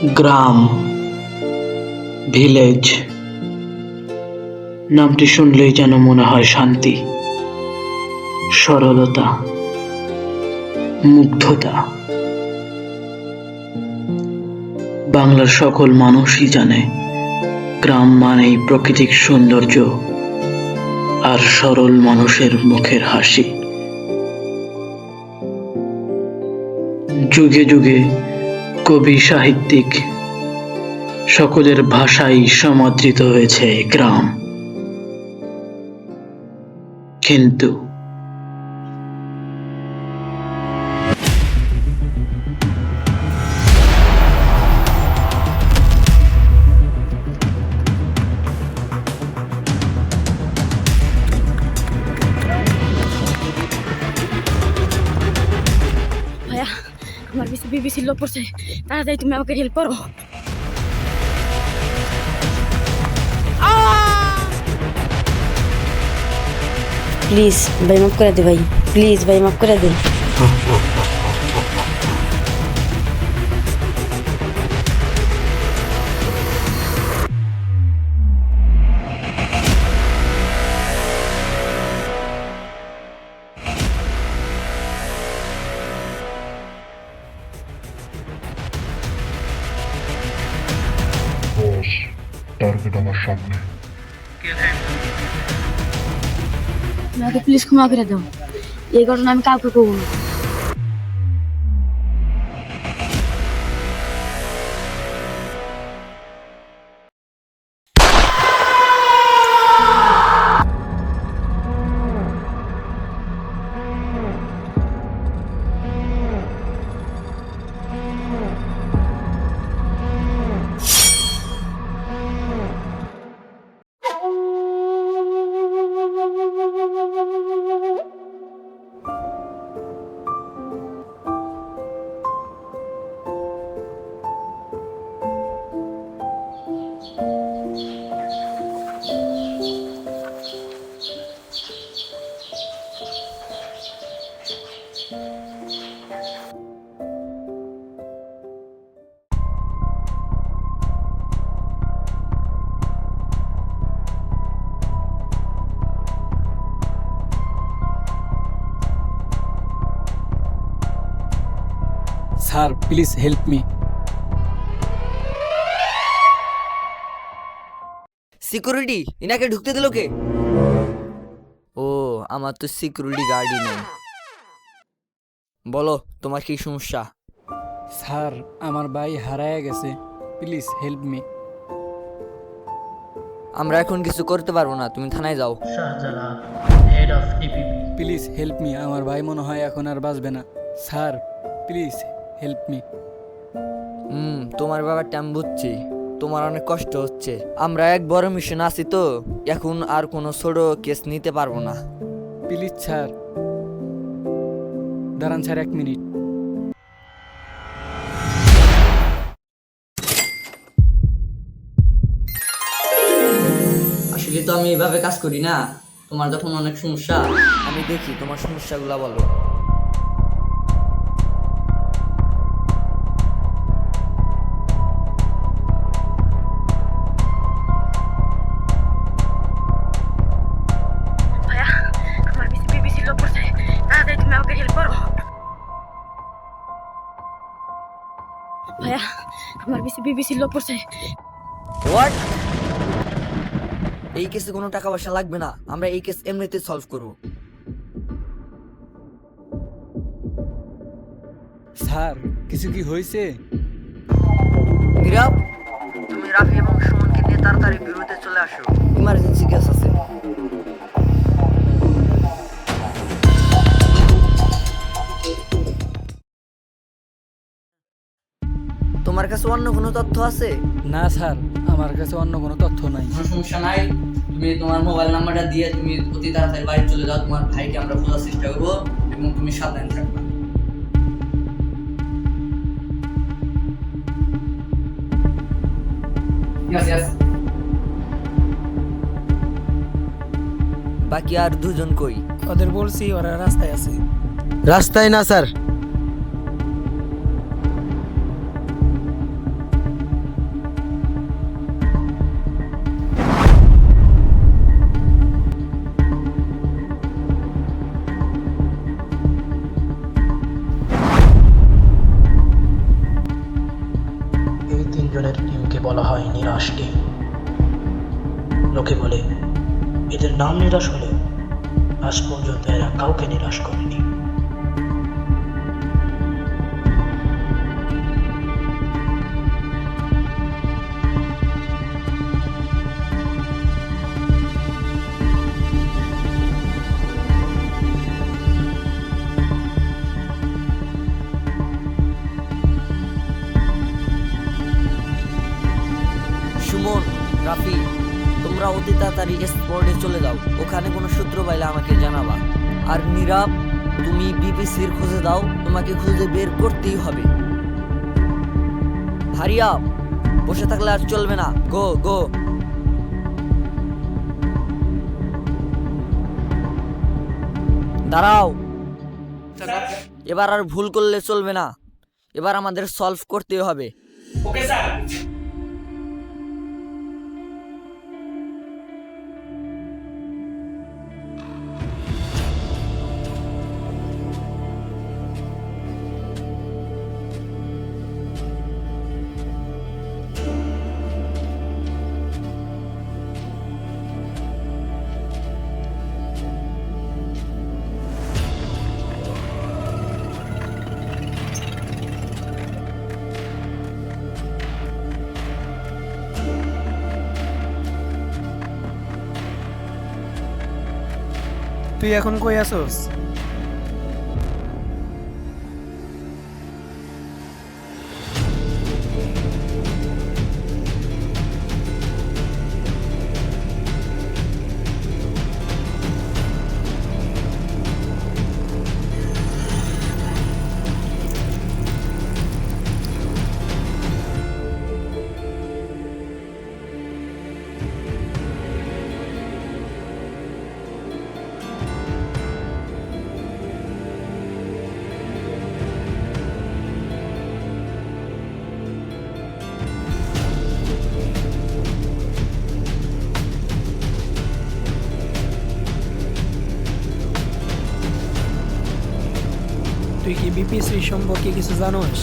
গ্রাম, village নামটি শুনলেই যেন মনে হয় শান্তি, সরলতা, মুগ্ধতা। বাংলার সকল মানুষই জানে গ্রাম মানেই প্রাকৃতিক সৌন্দর্য আর সরল মানুষের মুখের হাসি। যুগে যুগে কবি, সাহিত্যিক সকলের ভাষায় সমাদৃত হয়েছে গ্রাম। কিন্তু ভাইয়া, আমার বেশি বিবিসির লোক পড়ছে, তাড়াতাড়ি তুমি আমাকে হেল্প করো। প্লিজ ভাই, মাফ করে দে ভাই, প্লিজ ভাই, মাফ করে দে। বস, টার্গেট আমার সামনে। আমাকে প্লিজ ক্ষমা করে দাও, এই ঘটনা আমি কাউকে করবো না। Sir please help me. Security ইনাকে ঢুকতে দিল কে? ও, আমার তো সিকিউরিটি গার্ডই নেই। বলো তোমার কি সমস্যা? স্যার আমার ভাই হারায় গেছে, প্লিজ হেল্প মি। আমরা এখন কিছু করতে পারবো না, তুমি থানায় যাও। Shahjalal, head of DPP. Please help me, আমার ভাই মনে হয় এখন আর বাঁচবে না। Sir please help me. তোমার ব্যাপারটা আমি বুঝছি, তোমার অনেক কষ্ট হচ্ছে। আমরা এক বড় মিশন আছি তো, এখন আর কোনো ছোট কেস নিতে পারবো না। প্লিজ স্যার, দাঁড়ান স্যার 1 মিনিট। আসলে তো আমি এভাবে কাজ করি না। তোমার যখন অনেক সমস্যা, আমি দেখি তোমার সমস্যাগুলো বলো। ভাইয়া, আমার বেশি বিবিসির লোক পড়ছে, তাড়াতাড়ি তুমি আমাকে হেল্প করো। ভাইয়া, আমার বেশি বিবিসির লোক পড়ছে। হোয়াট? এই কেসে কোনো টাকা পয়সা লাগবে না, আমরা এই কেস এমনিতে সলভ করবো। স্যার কিছু কি হয়েছে? নীরব, তুমি রাফি এবং সুমনকে নিয়ে তাড়াতাড়ি বিরুদ্ধে চলে আসো, ইমার্জেন্সি কেস আছে। তোমার কাছে অন্য কোনো তথ্য আছে? না স্যার, আমার কাছে অন্য কোনো তথ্য নাই। কোনো সমস্যা নাই, তুমি তোমার মোবাইল নাম্বারটা দিয়ে তুমি অতি তাড়াতাড়ি বাড়ি চলে যাও। তোমার ভাইকে আমরা খোঁজার চেষ্টা করবো এবং তুমি সাবধানে থাকবে। বাকি আর দুজন কই? ওদের বলছি ওরা রাস্তায় আছে। রাস্তায় না স্যার, হয় নিরাশ টিম। লোকে বলে এদের নাম নিরাশ হলেও আজ পর্যন্ত এরা কাউকে নিরাশ করেনি। সুমন, রাফি, তোমরা অতি তাড়াতাড়ি স্পটে চলে যাও। ওখানে কোনো সূত্র পাইলে আমাকে জানাবা। আর নীরব, তুমি বিপিসির খোঁজে দাও, তোমাকে খুঁজে বের করতেই হবে। হারিয়া, বসে থাকলে আর চলবে না। গো গো। দাঁড়াও, এবার আর ভুল করলে চলবে না। এবার আমাদের সলভ করতে হবে। তুই এখন কই আছোস? তুই কি বিপিসি সম্পর্কে কিছু জানোস?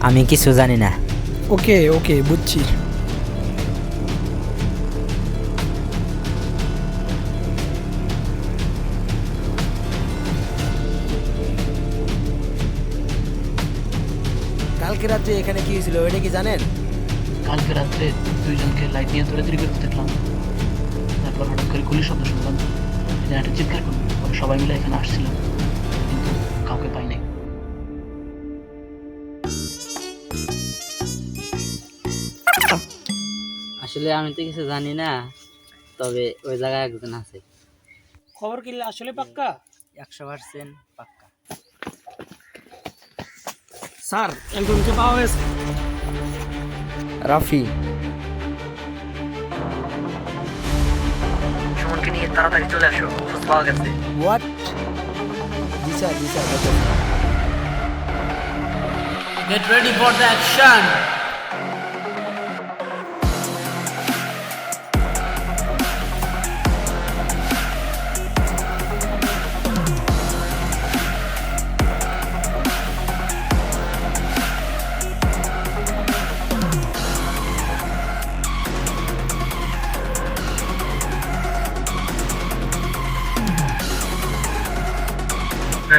আমি কিছু জানি না। ওকে ওকে, বুঝছি। কালকে রাত্রে এখানে কি হয়েছিল ওটা কি জানেন? কালকে রাত্রে দুইজনকে লাইট নিয়ে দৌড়াদৌড়ি করতে দেখলাম। তারপর হঠাৎ করে গুলির শব্দ শুনলাম। এখানে একটা চিৎকার করলাম, পরে সবাই মিলে এখানে আসছিলাম, কিন্তু কাউকে পাই নাই। আসলে আমি তো কিছু জানি না, তবে ওই জায়গায় একজন আছে। খবর কি আসলে পাক্কা? 100% পাক্কা। স্যার, একজনকে পাওয়া গেছে। রাফি, সুমনকে নিয়ে তাড়াতাড়ি চলে আসো, খোঁজ পাওয়া গেছে। What? G sir, G sir. Get ready for the action!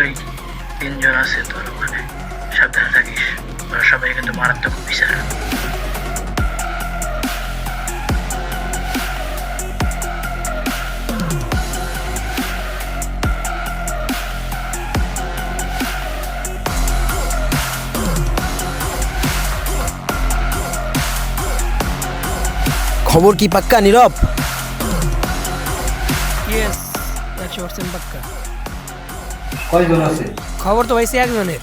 এই তিনজন আছে তোর ওখানে, সাবধানে থাকিস। ওরা সবাই কিন্তু মারাত্মক অফিসার। খবর কি পাক্কা নীরব? ইয়েস, 100% পাক্কা। কয়জন আছে? খবর তো পাইছি একজনের।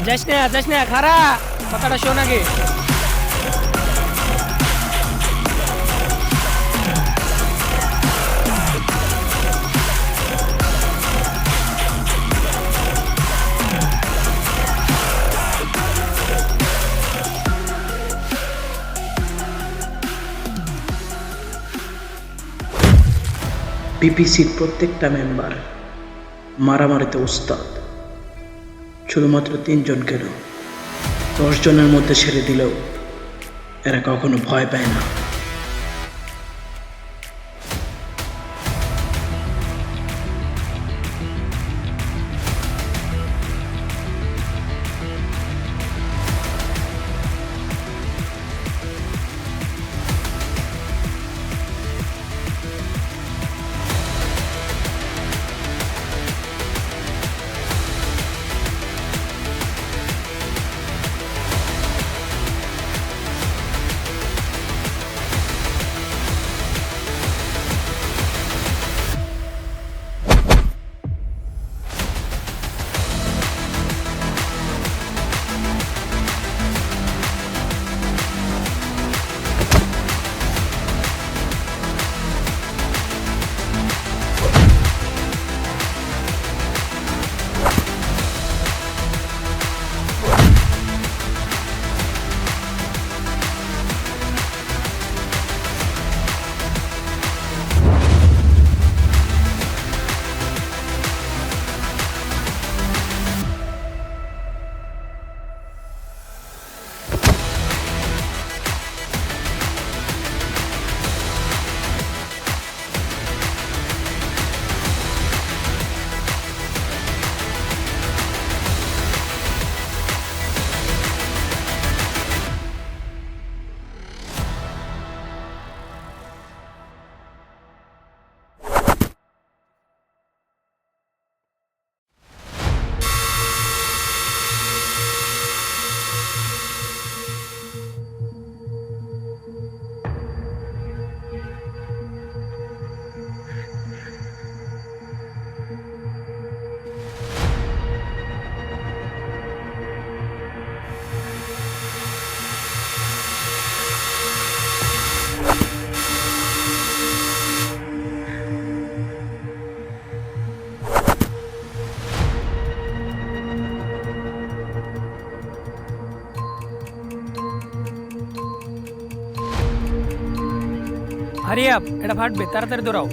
যাস না, খারা কথাটা শোন আগে। বিপিসির প্রত্যেকটা মেম্বার মারামারিতে উস্তাদ। শুধুমাত্র 3 জন কেন, 10 জনের মধ্যে ছেড়ে দিলেও এরা কখনো ভয় পায় না। হারি আপ, এটা ফাটবে, তাড়াতাড়ি দৌড়াও।